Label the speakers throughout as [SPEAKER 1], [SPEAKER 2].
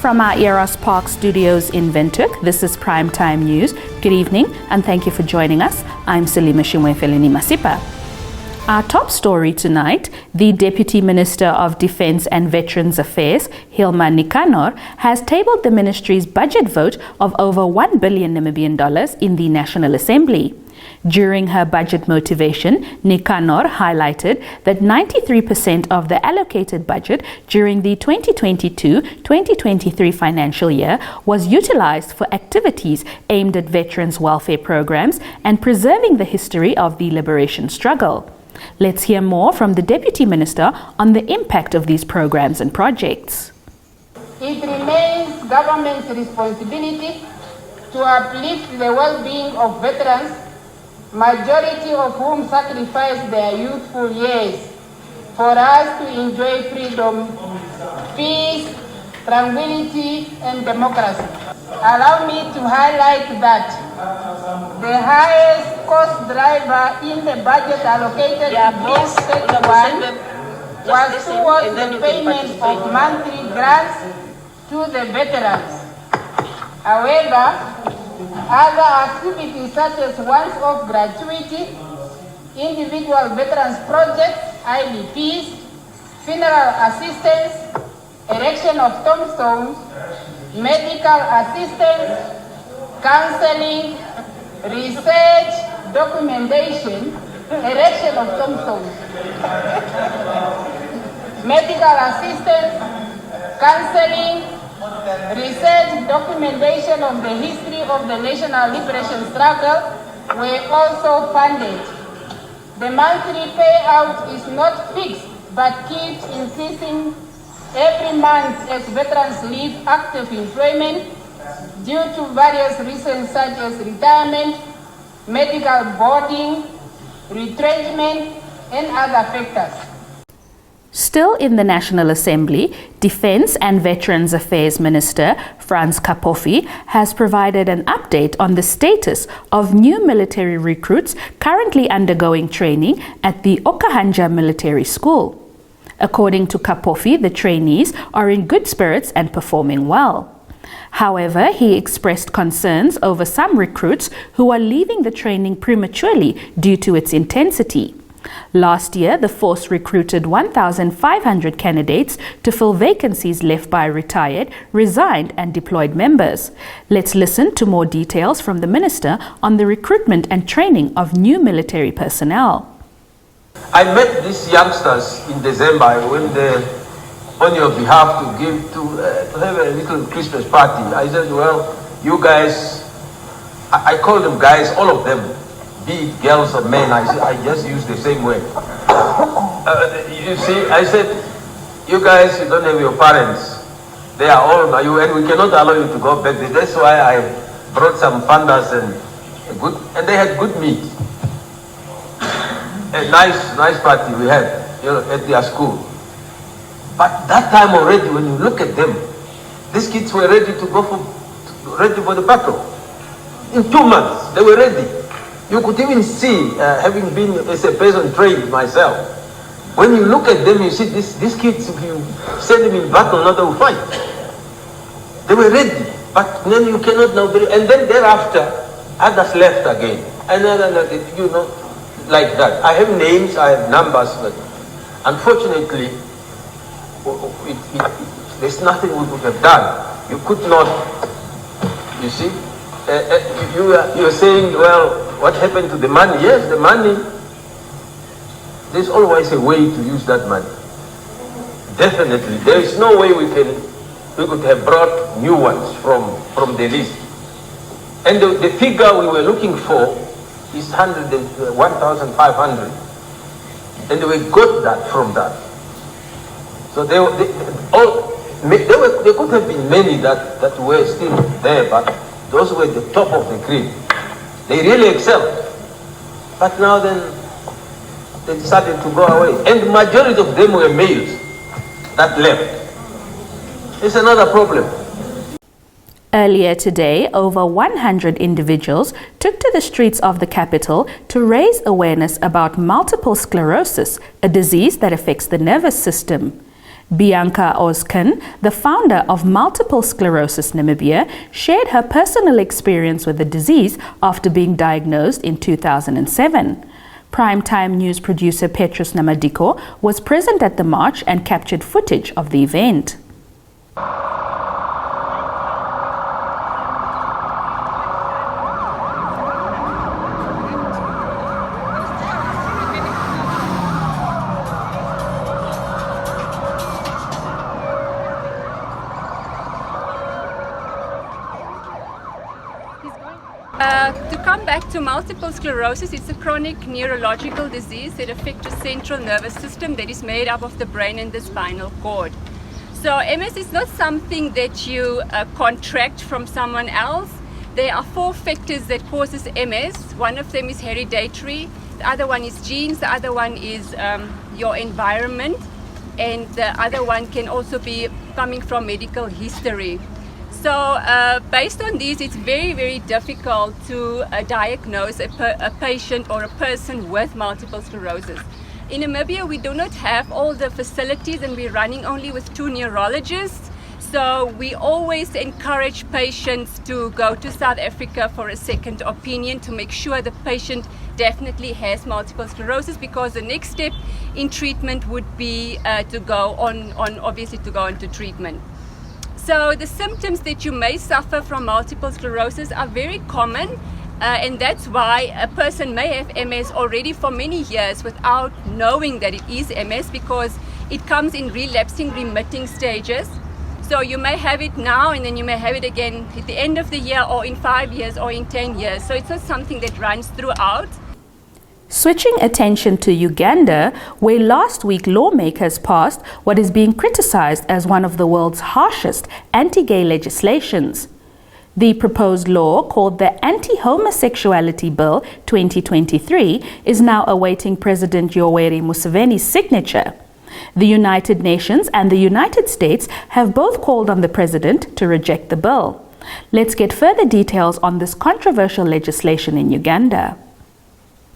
[SPEAKER 1] From our Eros Park studios in Windhoek, this is Primetime News. Good evening and thank you for joining us. I'm Salima Shimwefeleni Masipa. Our top story tonight, the Deputy Minister of Defence and Veterans Affairs, Hilma Nicanor, has tabled the ministry's budget vote of over 1 billion Namibian dollars in the National Assembly. During her budget motivation, Nicanor highlighted that 93% of the allocated budget during the 2022-2023 financial year was utilized for activities aimed at veterans' welfare programs and preserving the history of the liberation struggle. Let's hear more from the Deputy Minister on the impact of these programs and projects.
[SPEAKER 2] It remains government's responsibility to uplift the well-being of veterans, majority of whom sacrificed their youthful years for us to enjoy freedom, peace, tranquility, and democracy. Allow me to highlight that the highest cost driver in the budget allocated to Block 31 was towards the payment of monthly grants to the veterans. However, other activities such as once-off gratuity, individual veterans projects, IDPs, funeral assistance, erection of tombstones, medical assistance, counseling, research, documentation, erection of tombstones, medical assistance, counseling, research, documentation of the history of the national liberation struggle were also funded. The monthly payout is not fixed but keeps increasing every month as veterans leave active employment due to various reasons such as retirement, medical boarding, retrenchment, and other factors.
[SPEAKER 1] Still in the National Assembly, Defence and Veterans Affairs Minister Frans Kapofi has provided an update on the status of new military recruits currently undergoing training at the Okahanja Military School. According to Kapofi, the trainees are in good spirits and performing well. However, he expressed concerns over some recruits who are leaving the training prematurely due to its intensity. Last year, the force recruited 1,500 candidates to fill vacancies left by retired, resigned and deployed members. Let's listen to more details from the Minister on the recruitment and training of new military personnel.
[SPEAKER 3] I met these youngsters in December. I went there on your behalf to have a little Christmas party. I said, well, you guys, I call them guys, all of them, be it girls or men. I just use the same word. You see, I said, you guys, you don't have your parents. They are all you, and we cannot allow you to go back there. That's why I brought some pandas and they had good meat. A nice party we had, at their school. But that time already, when you look at them, these kids were ready to go ready for the battle. In 2 months, they were ready. You could even see, having been as a person trained myself, when you look at them, you see these kids, if you send them in battle, now they will fight. They were ready, but then you cannot now, and then thereafter, others left again. And then, like that. I have names, I have numbers, but unfortunately, there's nothing we could have done. You could not, you see, you're saying, well, what happened to the money? Yes, the money, there's always a way to use that money. Definitely, there is no way we could have brought new ones from the list. And the figure we were looking for is 1,500, and we got that from that. So there could have been many that were still there, but those were the top of the cream. They really excelled. But now then, they decided to go away, and the majority of them were males that left. It's another problem.
[SPEAKER 1] Earlier today, over 100 individuals took to the streets of the capital to raise awareness about multiple sclerosis, a disease that affects the nervous system. Bianca Ozkan, the founder of Multiple Sclerosis Namibia, shared her personal experience with the disease after being diagnosed in 2007. Primetime News producer Petrus Namadiko was present at the march and captured footage of the event.
[SPEAKER 4] To come back to multiple sclerosis, it's a chronic neurological disease that affects the central nervous system that is made up of the brain and the spinal cord. So MS is not something that you contract from someone else. There are 4 factors that causes MS. One of them is hereditary, the other one is genes, the other one is your environment, and the other one can also be coming from medical history. So based on these, it's very, very difficult to diagnose a patient or a person with multiple sclerosis. In Namibia, we do not have all the facilities and we're running only with 2 neurologists. So we always encourage patients to go to South Africa for a second opinion to make sure the patient definitely has multiple sclerosis, because the next step in treatment would be to go on to treatment. So the symptoms that you may suffer from multiple sclerosis are very common, and that's why a person may have MS already for many years without knowing that it is MS, because it comes in relapsing, remitting stages. So you may have it now and then you may have it again at the end of the year, or in 5 years, or in 10 years. So it's not something that runs throughout.
[SPEAKER 1] Switching attention to Uganda, where last week lawmakers passed what is being criticized as one of the world's harshest anti-gay legislations. The proposed law, called the Anti-Homosexuality Bill 2023, is now awaiting President Yoweri Museveni's signature. The United Nations and the United States have both called on the president to reject the bill. Let's get further details on this controversial legislation in Uganda.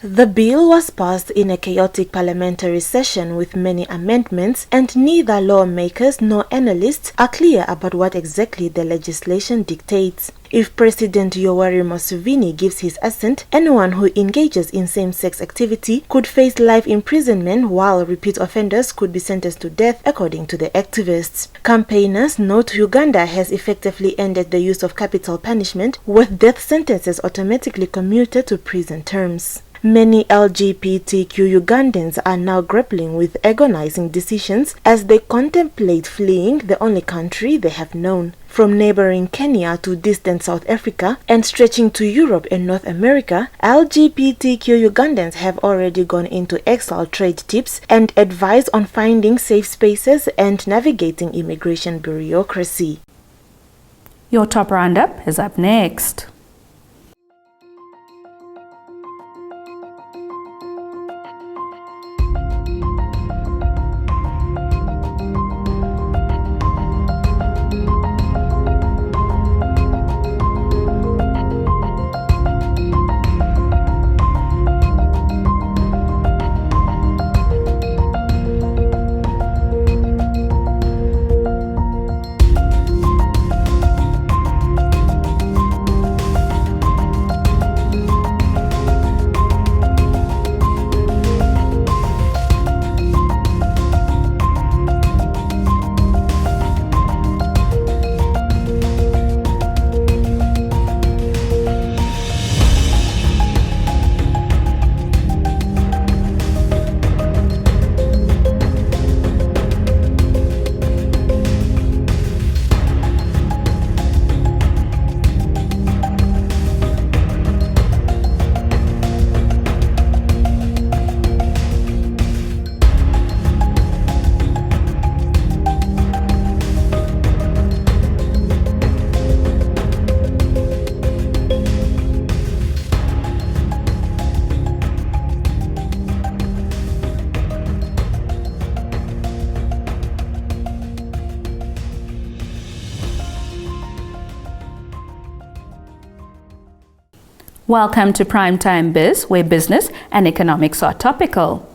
[SPEAKER 5] The bill was passed in a chaotic parliamentary session with many amendments, and neither lawmakers nor analysts are clear about what exactly the legislation dictates. If President Yoweri Museveni gives his assent, anyone who engages in same-sex activity could face life imprisonment, while repeat offenders could be sentenced to death, according to the activists. Campaigners note Uganda has effectively ended the use of capital punishment, with death sentences automatically commuted to prison terms. Many LGBTQ Ugandans are now grappling with agonizing decisions as they contemplate fleeing the only country they have known. From neighboring Kenya to distant South Africa and stretching to Europe and North America, LGBTQ Ugandans have already gone into exile trade tips and advice on finding safe spaces and navigating immigration bureaucracy.
[SPEAKER 1] Your top roundup is up next. Welcome to Primetime Biz, where business and economics are topical.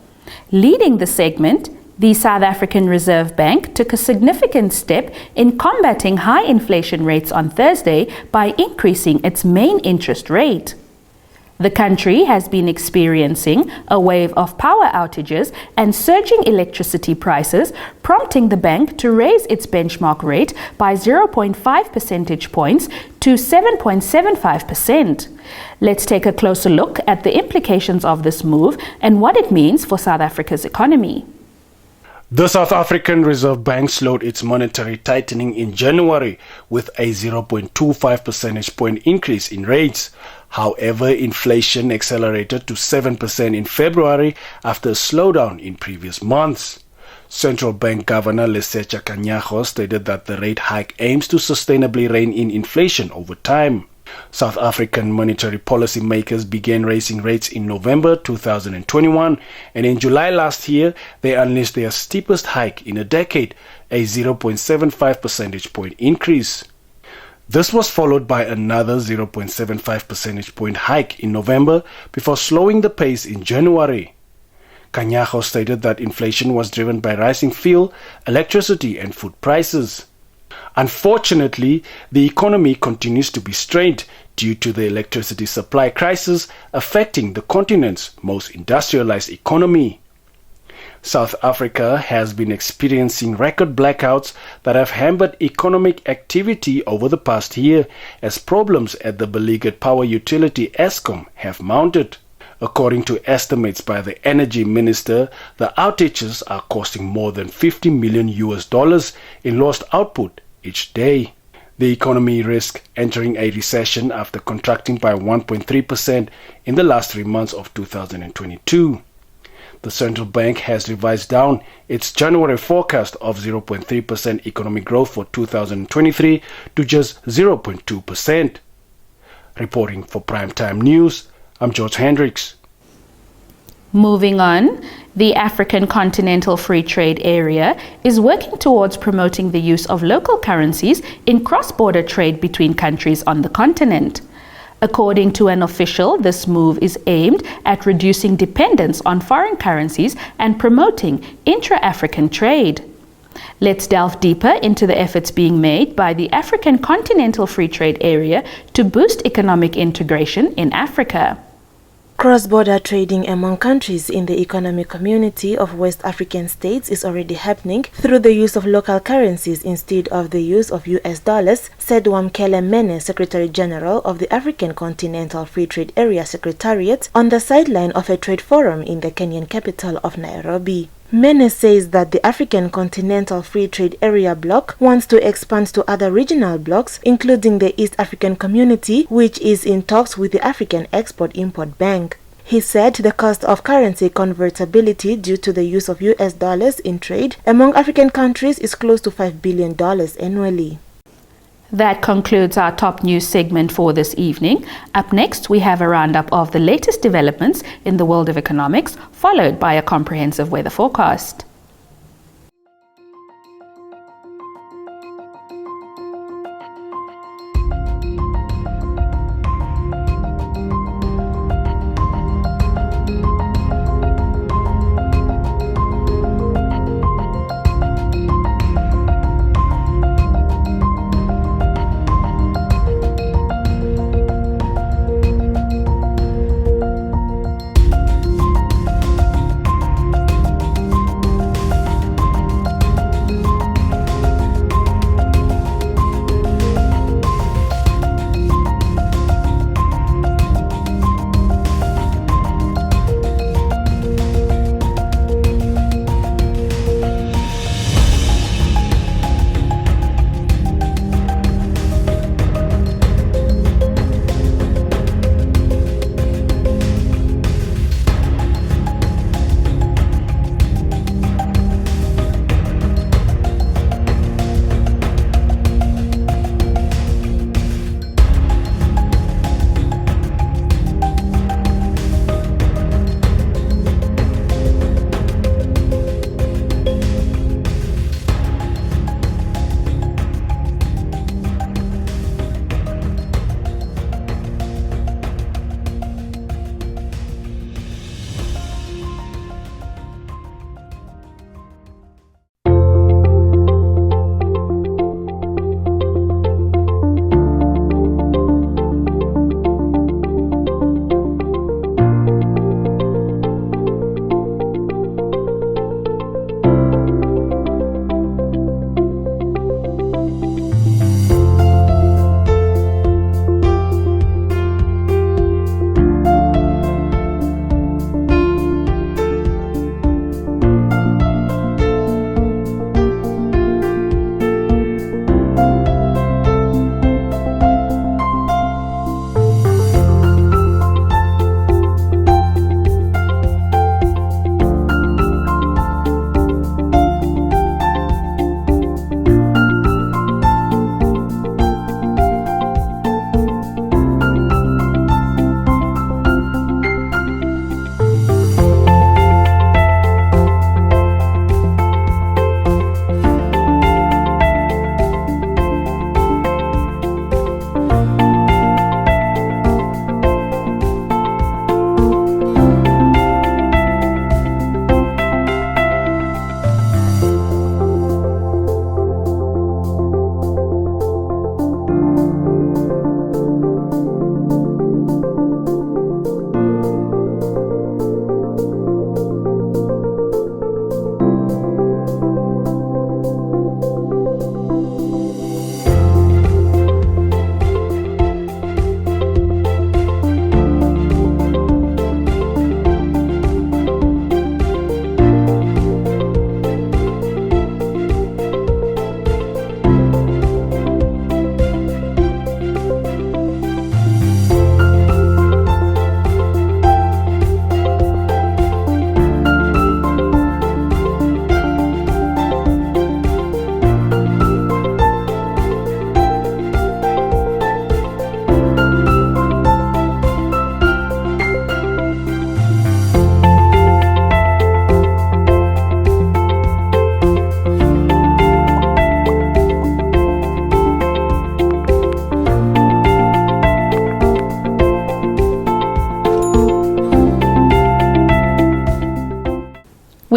[SPEAKER 1] Leading the segment The South African Reserve Bank took a significant step in combating high inflation rates on Thursday by increasing its main interest rate. The country has been experiencing a wave of power outages and surging electricity prices, prompting the bank to raise its benchmark rate by 0.5 percentage points to 7.75%. Let's take a closer look at the implications of this move and what it means for South Africa's economy.
[SPEAKER 6] The South African Reserve Bank slowed its monetary tightening in January with a 0.25 percentage point increase in rates. However, inflation accelerated to 7% in February after a slowdown in previous months. Central Bank Governor Lesetja Kganyago stated that the rate hike aims to sustainably rein in inflation over time. South African monetary policy makers began raising rates in November 2021, and in July last year, they unleashed their steepest hike in a decade, a 0.75 percentage point increase. This was followed by another 0.75 percentage point hike in November before slowing the pace in January. Kganyago stated that inflation was driven by rising fuel, electricity, and food prices. Unfortunately, the economy continues to be strained due to the electricity supply crisis affecting the continent's most industrialized economy. South Africa has been experiencing record blackouts that have hampered economic activity over the past year as problems at the beleaguered power utility Eskom have mounted. According to estimates by the energy minister, the outages are costing more than $50 million in lost output each day. The economy risks entering a recession after contracting by 1.3% in the last 3 months of 2022. The central bank has revised down its January forecast of 0.3% economic growth for 2023 to just 0.2%. Reporting for Primetime News, I'm George Hendricks.
[SPEAKER 1] Moving on, the African Continental Free Trade Area is working towards promoting the use of local currencies in cross-border trade between countries on the continent. According to an official, this move is aimed at reducing dependence on foreign currencies and promoting intra-African trade. Let's delve deeper into the efforts being made by the African Continental Free Trade Area to boost economic integration in Africa.
[SPEAKER 5] Cross-border trading among countries in the economic community of West African states is already happening through the use of local currencies instead of the use of US dollars, said Wamkele Mene, Secretary General of the African Continental Free Trade Area Secretariat, on the sideline of a trade forum in the Kenyan capital of Nairobi. Mene says that the African Continental Free Trade Area bloc wants to expand to other regional blocs, including the East African Community, which is in talks with the African Export-Import Bank. He said the cost of currency convertibility due to the use of US dollars in trade among African countries is close to $5 billion annually.
[SPEAKER 1] That concludes our top news segment for this evening. Up next, we have a roundup of the latest developments in the world of economics, followed by a comprehensive weather forecast.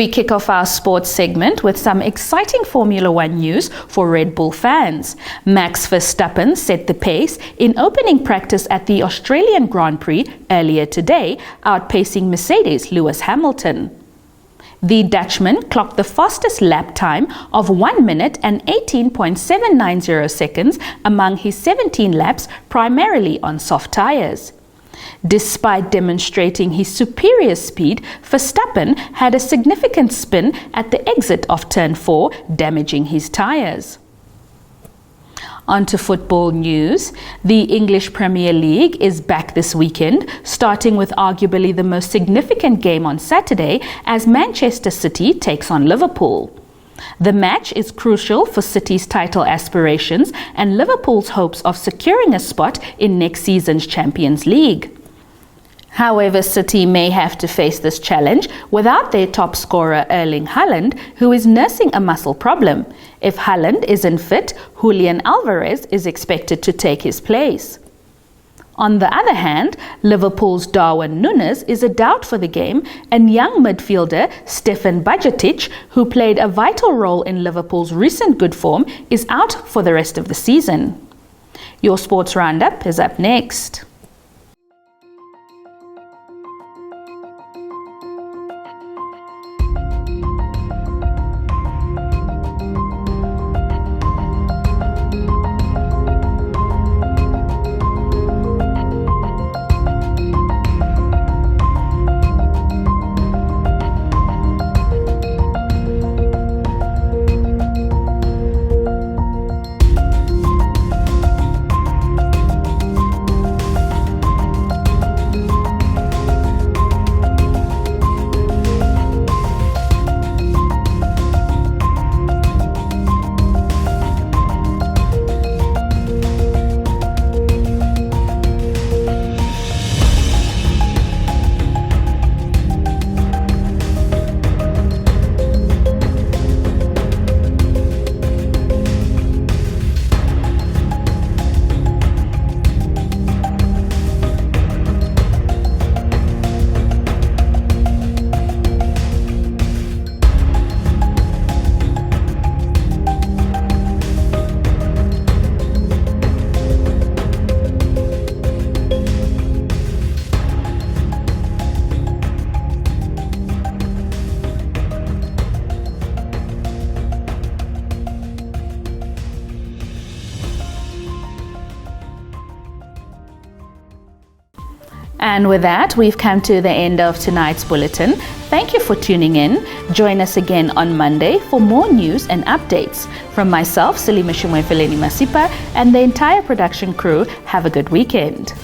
[SPEAKER 1] We kick off our sports segment with some exciting Formula One news for Red Bull fans. Max Verstappen set the pace in opening practice at the Australian Grand Prix earlier today, outpacing Mercedes' Lewis Hamilton. The Dutchman clocked the fastest lap time of 1 minute and 18.790 seconds among his 17 laps, primarily on soft tyres. Despite demonstrating his superior speed, Verstappen had a significant spin at the exit of Turn 4, damaging his tyres. On to football news. The English Premier League is back this weekend, starting with arguably the most significant game on Saturday as Manchester City takes on Liverpool. The match is crucial for City's title aspirations and Liverpool's hopes of securing a spot in next season's Champions League. However, City may have to face this challenge without their top scorer Erling Haaland, who is nursing a muscle problem. If Haaland isn't fit, Julian Alvarez is expected to take his place. On the other hand, Liverpool's Darwin Núñez is a doubt for the game, and young midfielder Stefan Bajcetic, who played a vital role in Liverpool's recent good form, is out for the rest of the season. Your sports roundup is up next. And with that, we've come to the end of tonight's bulletin. Thank you for tuning in. Join us again on Monday for more news and updates. From myself, Selima Shimwefeleni Masipa, and the entire production crew, have a good weekend.